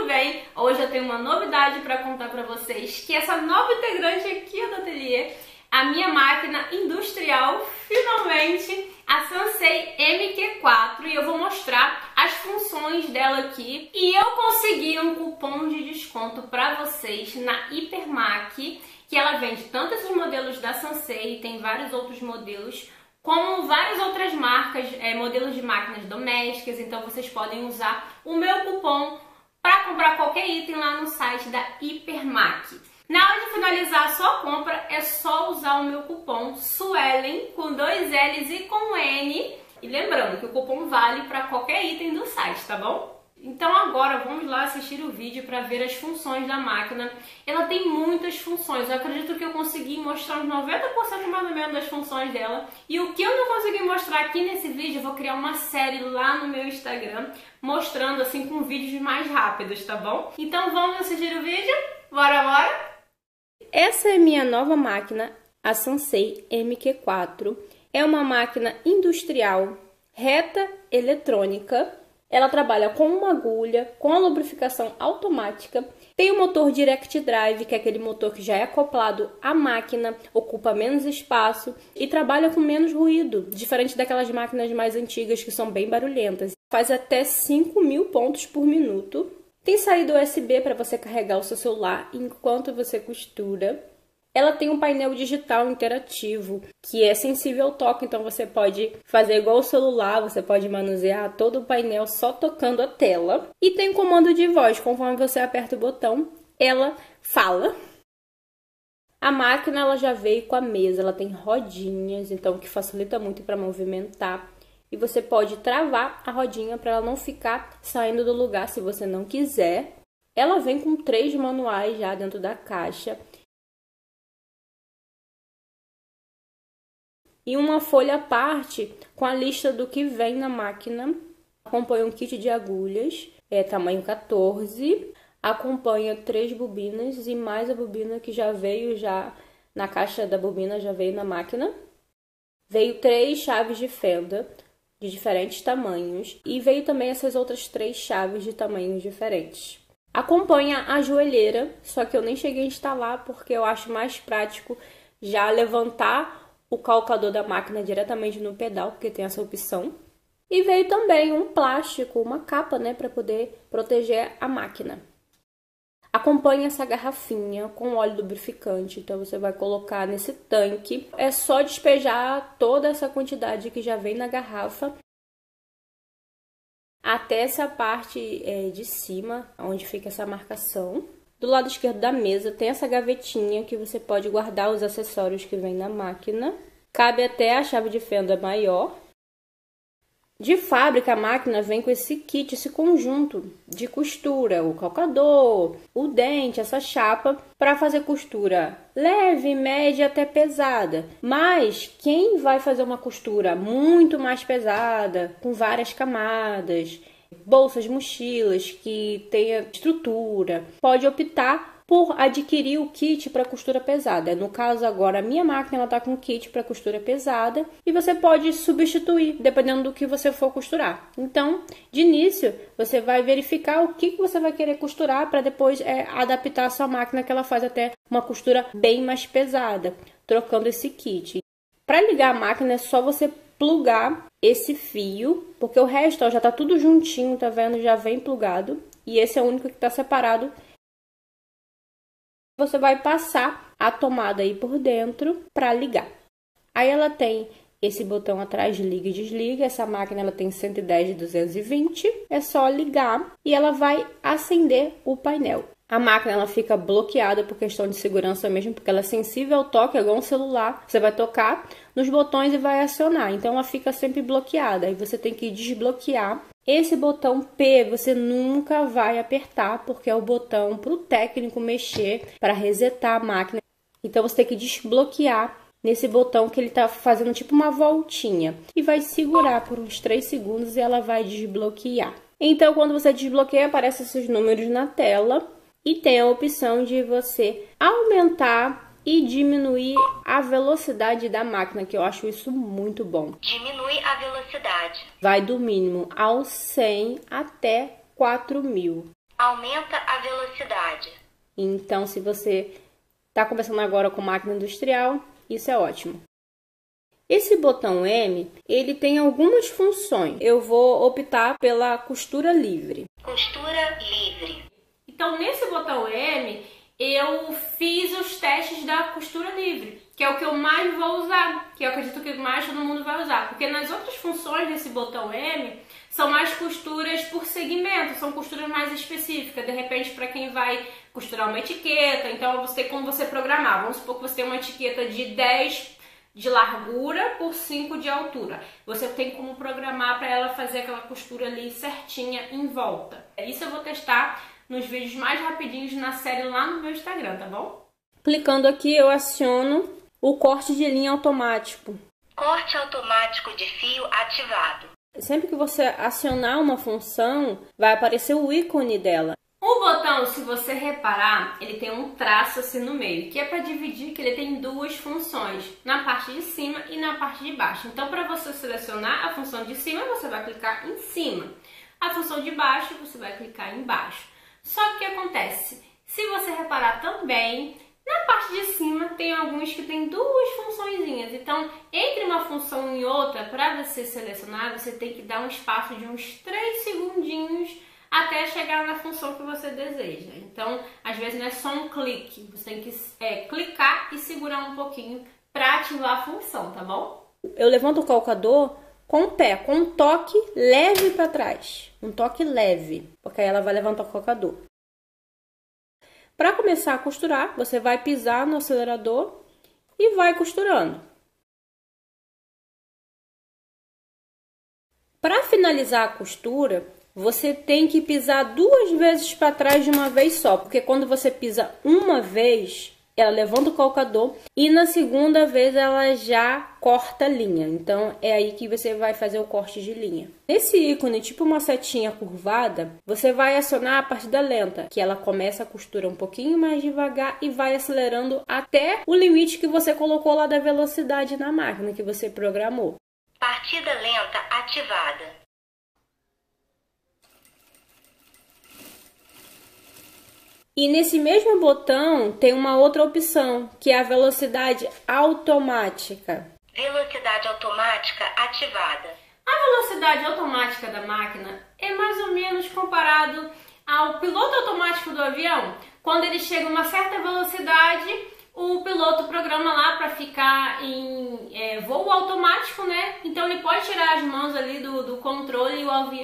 bem? Hoje eu tenho uma novidade para contar para vocês, que essa nova integrante aqui do ateliê, a minha máquina industrial, finalmente, a Sansei MQ4, e eu vou mostrar as funções dela aqui. E eu consegui um cupom de desconto para vocês na Hipermac, que ela vende tanto esses modelos da Sansei, tem vários outros modelos, como várias outras marcas, modelos de máquinas domésticas. Então vocês podem usar o meu cupom para comprar qualquer item lá no site da Hipermac. Na hora de finalizar a sua compra, é só usar o meu cupom SUELEN, com 2 L's e com N. E lembrando que o cupom vale para qualquer item do site, tá bom? Então agora vamos lá assistir o vídeo para ver as funções da máquina. Ela tem muitas funções, eu acredito que eu consegui mostrar uns 90% mais ou menos das funções dela. E o que eu não consegui mostrar aqui nesse vídeo, eu vou criar uma série lá no meu Instagram, mostrando assim com vídeos mais rápidos, tá bom? Então vamos assistir o vídeo? Bora, bora! Essa é minha nova máquina, a Sansei MQ4. É uma máquina industrial, reta eletrônica. Ela trabalha com uma agulha, com a lubrificação automática. Tem o motor Direct Drive, que é aquele motor que já é acoplado à máquina, ocupa menos espaço e trabalha com menos ruído, diferente daquelas máquinas mais antigas que são bem barulhentas. Faz até 5.000 pontos por minuto. Tem saída USB para você carregar o seu celular enquanto você costura. Ela tem um painel digital interativo que é sensível ao toque, então você pode fazer igual o celular, você pode manusear todo o painel só tocando a tela. E tem comando de voz, conforme você aperta o botão, ela fala. A máquina ela já veio com a mesa, ela tem rodinhas, então o que facilita muito para movimentar. E você pode travar a rodinha para ela não ficar saindo do lugar se você não quiser. Ela vem com 3 manuais já dentro da caixa. E uma folha à parte com a lista do que vem na máquina. Acompanha um kit de agulhas, tamanho 14. Acompanha 3 bobinas e mais a bobina que já veio na caixa da bobina, já veio na máquina. Veio 3 chaves de fenda de diferentes tamanhos e veio também essas outras 3 chaves de tamanhos diferentes. Acompanha a joelheira, só que eu nem cheguei a instalar porque eu acho mais prático já levantar o calcador da máquina diretamente no pedal, porque tem essa opção. E veio também um plástico, uma capa, para poder proteger a máquina. Acompanha essa garrafinha com óleo lubrificante, então você vai colocar nesse tanque. É só despejar toda essa quantidade que já vem na garrafa até essa parte de cima, onde fica essa marcação. Do lado esquerdo da mesa tem essa gavetinha que você pode guardar os acessórios que vem na máquina. Cabe até a chave de fenda maior. De fábrica, a máquina vem com esse kit, esse conjunto de costura, o calcador, o dente, essa chapa, para fazer costura leve, média até pesada. Mas quem vai fazer uma costura muito mais pesada, com várias camadas, bolsas, mochilas, que tenha estrutura, pode optar por adquirir o kit para costura pesada. No caso agora, a minha máquina está com kit para costura pesada e você pode substituir, dependendo do que você for costurar. Então, de início, você vai verificar o que você vai querer costurar para depois adaptar a sua máquina, que ela faz até uma costura bem mais pesada, trocando esse kit. Para ligar a máquina é só você plugar esse fio, porque o resto já está tudo juntinho, tá vendo? Já vem plugado e esse é o único que está separado. Você vai passar a tomada aí por dentro para ligar. Aí ela tem esse botão atrás de liga e desliga. Essa máquina ela tem 110 de 220. É só ligar e ela vai acender o painel. A máquina ela fica bloqueada por questão de segurança mesmo, porque ela é sensível ao toque, é igual um celular. Você vai tocar nos botões e vai acionar. Então ela fica sempre bloqueada. Aí você tem que desbloquear. Esse botão P você nunca vai apertar, porque é o botão para o técnico mexer, para resetar a máquina. Então você tem que desbloquear nesse botão que ele está fazendo tipo uma voltinha. E vai segurar por uns 3 segundos e ela vai desbloquear. Então quando você desbloqueia, aparecem esses números na tela. E tem a opção de você aumentar e diminuir a velocidade da máquina, que eu acho isso muito bom. Diminui a velocidade. Vai do mínimo ao 100 até 4.000. Aumenta a velocidade. Então, se você está começando agora com máquina industrial, isso é ótimo. Esse botão M, ele tem algumas funções. Eu vou optar pela costura livre. Costura livre. Então, nesse botão M, eu fiz os testes da costura livre, que é o que eu mais vou usar, que eu acredito que mais todo mundo vai usar. Porque nas outras funções desse botão M, são mais costuras por segmento, são costuras mais específicas. De repente, para quem vai costurar uma etiqueta, então você tem como você programar. Vamos supor que você tem uma etiqueta de 10 de largura por 5 de altura. Você tem como programar para ela fazer aquela costura ali certinha em volta. Isso eu vou testar nos vídeos mais rapidinhos na série lá no meu Instagram, tá bom? Clicando aqui, eu aciono o corte de linha automático. Corte automático de fio ativado. Sempre que você acionar uma função, vai aparecer o ícone dela. O botão, se você reparar, ele tem um traço assim no meio, que é para dividir, que ele tem duas funções, na parte de cima e na parte de baixo. Então, para você selecionar a função de cima, você vai clicar em cima. A função de baixo, você vai clicar em baixo. Só que o que acontece? Se você reparar também, na parte de cima tem alguns que tem duas funçõezinhas. Então, entre uma função e outra, para você selecionar, você tem que dar um espaço de uns 3 segundinhos até chegar na função que você deseja. Então, às vezes não é só um clique, você tem que clicar e segurar um pouquinho para ativar a função, tá bom? Eu levanto o calcador com o pé, com um toque leve para trás. Um toque leve, porque aí ela vai levantar o calcador. Para começar a costurar, você vai pisar no acelerador e vai costurando. Para finalizar a costura, você tem que pisar 2 vezes para trás de uma vez só, porque quando você pisa uma vez, ela levanta o calcador e na segunda vez ela já corta a linha. Então é aí que você vai fazer o corte de linha. Nesse ícone, tipo uma setinha curvada, você vai acionar a partida lenta, que ela começa a costura um pouquinho mais devagar e vai acelerando até o limite que você colocou lá da velocidade na máquina que você programou. Partida lenta ativada. E nesse mesmo botão tem uma outra opção, que é a velocidade automática. Velocidade automática ativada. A velocidade automática da máquina é mais ou menos comparado ao piloto automático do avião. Quando ele chega a uma certa velocidade, o piloto programa lá para ficar em voo automático, né? Então ele pode tirar as mãos ali do controle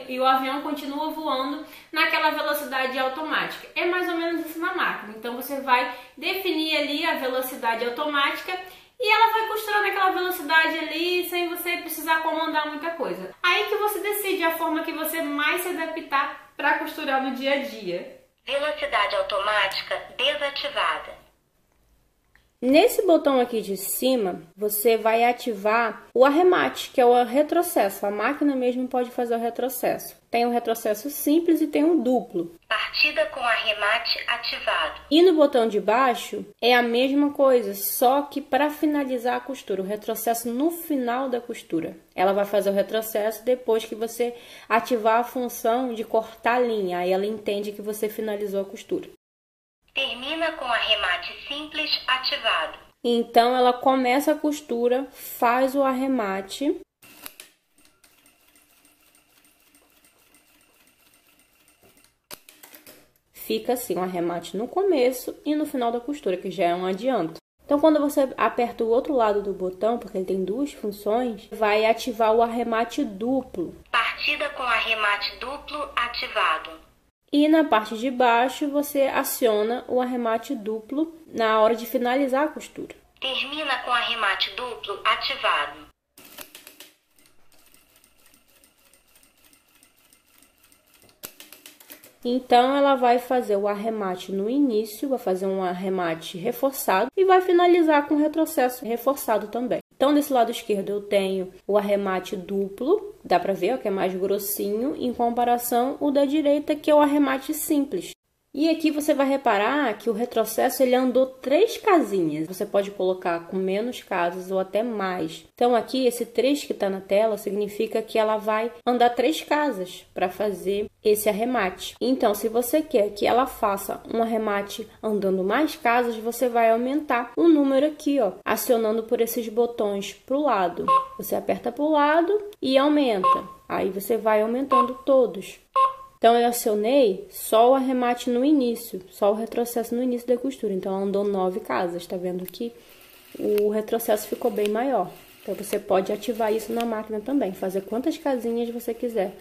e o avião continua voando naquela velocidade automática. É mais ou menos isso na máquina. Então você vai definir ali a velocidade automática e ela vai costurar naquela velocidade ali sem você precisar comandar muita coisa. Aí que você decide a forma que você mais se adaptar para costurar no dia a dia. Velocidade automática desativada. Nesse botão aqui de cima, você vai ativar o arremate, que é o retrocesso. A máquina mesmo pode fazer o retrocesso. Tem um retrocesso simples e tem um duplo. Partida com arremate ativado. E no botão de baixo é a mesma coisa, só que para finalizar a costura, o retrocesso no final da costura. Ela vai fazer o retrocesso depois que você ativar a função de cortar a linha. Aí ela entende que você finalizou a costura. Termina com arremate simples ativado. Então ela começa a costura, faz o arremate. Fica assim, um arremate no começo e no final da costura, que já é um adianto. Então quando você aperta o outro lado do botão, porque ele tem duas funções, vai ativar o arremate duplo. Partida com arremate duplo ativado. E na parte de baixo você aciona o arremate duplo na hora de finalizar a costura. Termina com arremate duplo ativado. Então ela vai fazer o arremate no início, vai fazer um arremate reforçado e vai finalizar com retrocesso reforçado também. Então, desse lado esquerdo eu tenho o arremate duplo, dá pra ver, ó, que é mais grossinho, em comparação o da direita, que é o arremate simples. E aqui você vai reparar que o retrocesso ele andou 3 casinhas. Você pode colocar com menos casas ou até mais. Então aqui esse 3 que está na tela significa que ela vai andar 3 casas para fazer esse arremate. Então se você quer que ela faça um arremate andando mais casas, você vai aumentar o número aqui, ó, acionando por esses botões para o lado. Você aperta para o lado e aumenta. Aí você vai aumentando todos. Então, eu acionei só o arremate no início, só o retrocesso no início da costura. Então, andou 9 casas, tá vendo que o retrocesso ficou bem maior. Então, você pode ativar isso na máquina também, fazer quantas casinhas você quiser.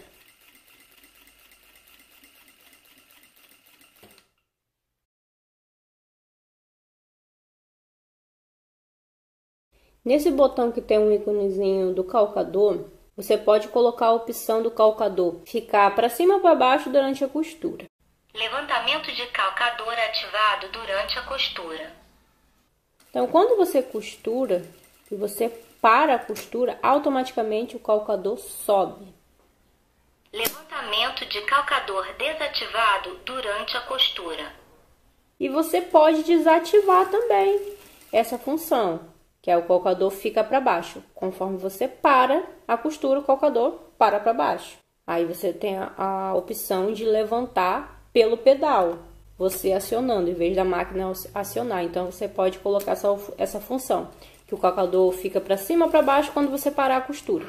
Nesse botão que tem um íconezinho do calcador, você pode colocar a opção do calcador ficar para cima ou para baixo durante a costura. Levantamento de calcador ativado durante a costura. Então, quando você costura e você para a costura, automaticamente o calcador sobe. Levantamento de calcador desativado durante a costura. E você pode desativar também essa função, que é o calcador fica para baixo. Conforme você para a costura, o calcador para baixo. Aí você tem a opção de levantar pelo pedal, você acionando, em vez da máquina acionar. Então, você pode colocar essa função, que o calcador fica para cima ou para baixo quando você parar a costura.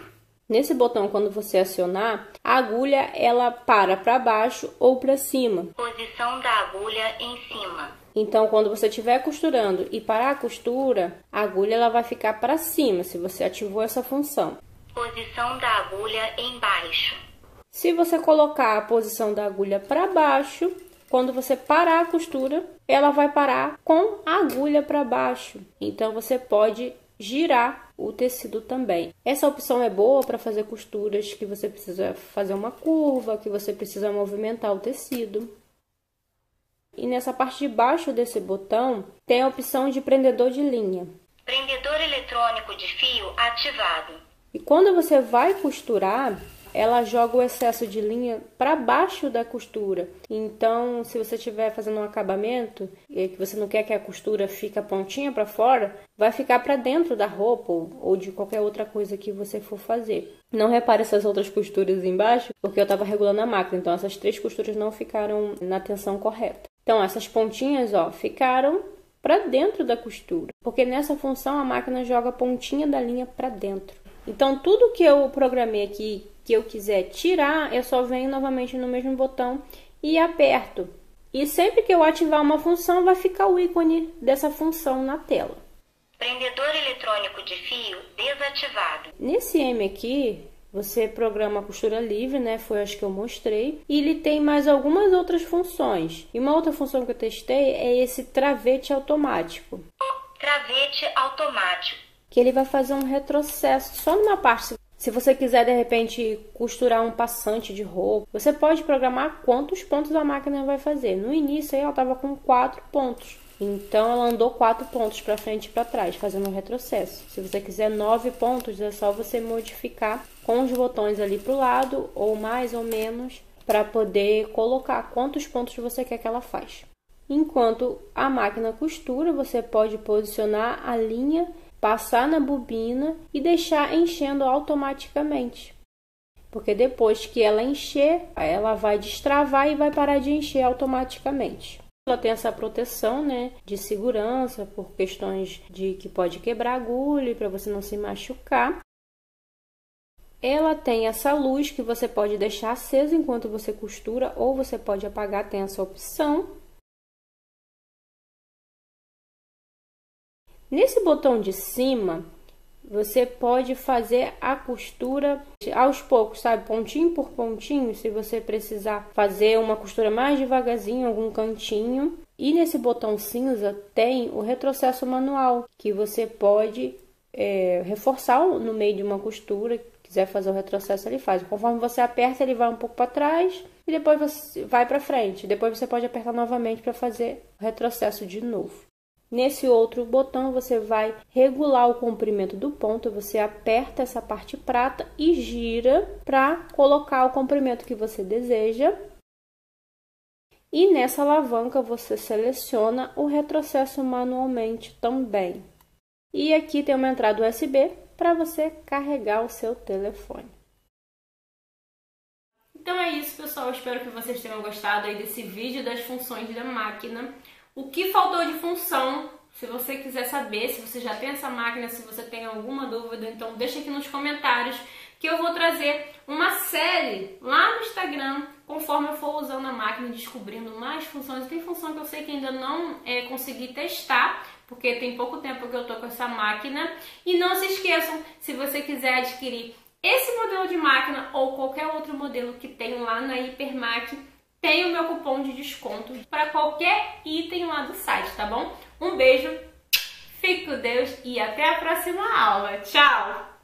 Nesse botão, quando você acionar, a agulha ela para baixo ou para cima. Posição da agulha em cima. Então, quando você estiver costurando e parar a costura, a agulha ela vai ficar para cima, se você ativou essa função. Posição da agulha embaixo. Se você colocar a posição da agulha para baixo, quando você parar a costura, ela vai parar com a agulha para baixo. Então, você pode girar o tecido também. Essa opção é boa para fazer costuras que você precisa fazer uma curva, que você precisa movimentar o tecido. E nessa parte de baixo desse botão, tem a opção de prendedor de linha. Prendedor eletrônico de fio ativado. E quando você vai costurar, ela joga o excesso de linha para baixo da costura. Então, se você estiver fazendo um acabamento e que você não quer que a costura fique a pontinha para fora, vai ficar para dentro da roupa ou de qualquer outra coisa que você for fazer. Não repare essas outras costuras embaixo, porque eu estava regulando a máquina, então essas 3 costuras não ficaram na tensão correta. Então, essas pontinhas, ó, ficaram para dentro da costura, porque nessa função a máquina joga a pontinha da linha para dentro. Então, tudo que eu programei aqui, que eu quiser tirar, eu só venho novamente no mesmo botão e aperto. E sempre que eu ativar uma função, vai ficar o ícone dessa função na tela. Prendedor eletrônico de fio desativado. Nesse M aqui, você programa a costura livre, né? Foi as que eu mostrei. E ele tem mais algumas outras funções. E uma outra função que eu testei é esse travete automático. Travete automático. Que ele vai fazer um retrocesso só numa parte. Se você quiser, de repente, costurar um passante de roupa, você pode programar quantos pontos a máquina vai fazer. No início, aí, ela estava com 4 pontos. Então, ela andou 4 pontos para frente e para trás, fazendo um retrocesso. Se você quiser 9 pontos, é só você modificar com os botões ali para o lado, ou mais ou menos, para poder colocar quantos pontos você quer que ela faça. Enquanto a máquina costura, você pode posicionar a linha, passar na bobina e deixar enchendo automaticamente. Porque depois que ela encher, ela vai destravar e vai parar de encher automaticamente. Ela tem essa proteção, né, de segurança por questões de que pode quebrar a agulha para você não se machucar. Ela tem essa luz que você pode deixar acesa enquanto você costura ou você pode apagar, tem essa opção. Nesse botão de cima, você pode fazer a costura aos poucos, sabe? Pontinho por pontinho, se você precisar fazer uma costura mais devagarzinho em algum cantinho. E nesse botão cinza tem o retrocesso manual, que você pode reforçar no meio de uma costura. Quiser fazer o retrocesso, ele faz. Conforme você aperta, ele vai um pouco para trás e depois você vai para frente. Depois você pode apertar novamente para fazer o retrocesso de novo. Nesse outro botão, você vai regular o comprimento do ponto. Você aperta essa parte prata e gira para colocar o comprimento que você deseja. E nessa alavanca você seleciona o retrocesso manualmente também. E aqui tem uma entrada USB para você carregar o seu telefone. Então é isso, pessoal. Espero que vocês tenham gostado aí desse vídeo das funções da máquina. O que faltou de função, se você quiser saber, se você já tem essa máquina, se você tem alguma dúvida, então deixa aqui nos comentários que eu vou trazer uma série lá no Instagram, conforme eu for usando a máquina e descobrindo mais funções. Tem função que eu sei que ainda não consegui testar, porque tem pouco tempo que eu tô com essa máquina. E não se esqueçam, se você quiser adquirir esse modelo de máquina ou qualquer outro modelo que tem lá na Hipermac, tem o meu cupom de desconto para qualquer item lá do site, tá bom? Um beijo, fique com Deus e até a próxima aula. Tchau!